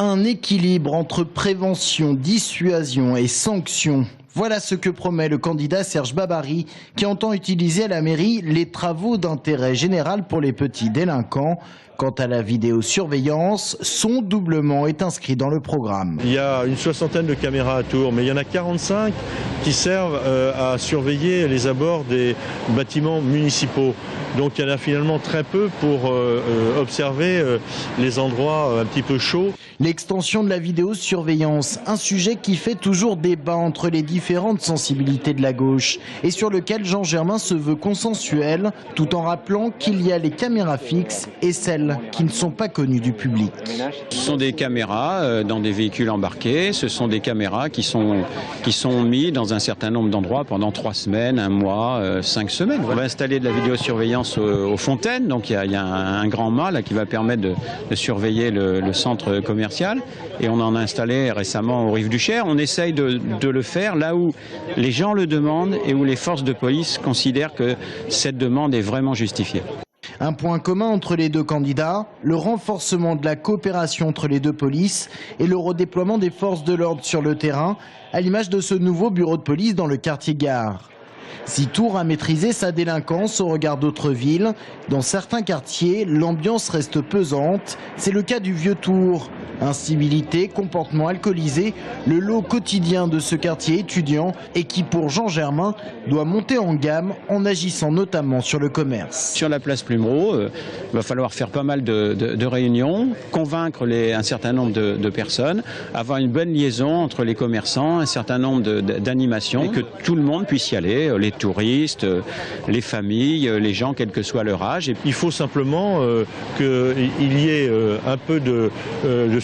Un équilibre entre prévention, dissuasion et sanction. Voilà ce que promet le candidat Serge Babary qui entend utiliser à la mairie les travaux d'intérêt général pour les petits délinquants. Quant à la vidéosurveillance, son doublement est inscrit dans le programme. Il y a une soixantaine de caméras à Tours, mais il y en a 45 qui servent à surveiller les abords des bâtiments municipaux. Donc il y en a finalement très peu pour observer les endroits un petit peu chauds. L'extension de la vidéosurveillance, un sujet qui fait toujours débat entre les différentes sensibilités de la gauche et sur lequel Jean Germain se veut consensuel, tout en rappelant qu'il y a les caméras fixes et celles qui ne sont pas connues du public. Ce sont des caméras dans des véhicules embarqués, ce sont des caméras qui sont mises dans un certain nombre d'endroits pendant 3 semaines, 1 mois, 5 semaines. On va installer de la vidéosurveillance aux fontaines, donc il y a un grand mât là, qui va permettre de surveiller le centre commercial. Et on en a installé récemment aux Rives du Cher. On essaye de le faire là où les gens le demandent et où les forces de police considèrent que cette demande est vraiment justifiée. Un point commun entre les deux candidats, le renforcement de la coopération entre les deux polices et le redéploiement des forces de l'ordre sur le terrain, à l'image de ce nouveau bureau de police dans le quartier Gare. Si Tours a maîtrisé sa délinquance au regard d'autres villes, dans certains quartiers, l'ambiance reste pesante. C'est le cas du Vieux-Tours. Incivilité, comportement alcoolisé, le lot quotidien de ce quartier étudiant et qui, pour Jean Germain, doit monter en gamme en agissant notamment sur le commerce. Sur la place Plumereau, il va falloir faire pas mal de réunions, convaincre un certain nombre de personnes, avoir une bonne liaison entre les commerçants, un certain nombre d'animations et que tout le monde puisse y aller, les touristes, les familles, les gens, quel que soit leur âge. Il faut simplement qu'il y ait un peu de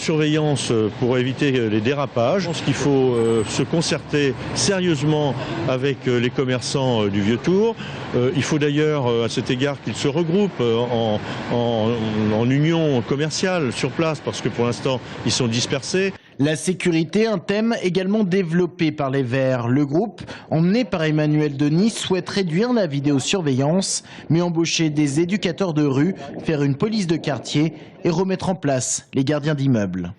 surveillance pour éviter les dérapages. Je pense qu'il faut se concerter sérieusement avec les commerçants du Vieux-Tours. Il faut d'ailleurs à cet égard qu'ils se regroupent en union commerciale sur place parce que pour l'instant ils sont dispersés. La sécurité, un thème également développé par les Verts. Le groupe, emmené par Emmanuel Denis, souhaite réduire la vidéosurveillance, mais embaucher des éducateurs de rue, faire une police de quartier et remettre en place les gardiens d'immeubles.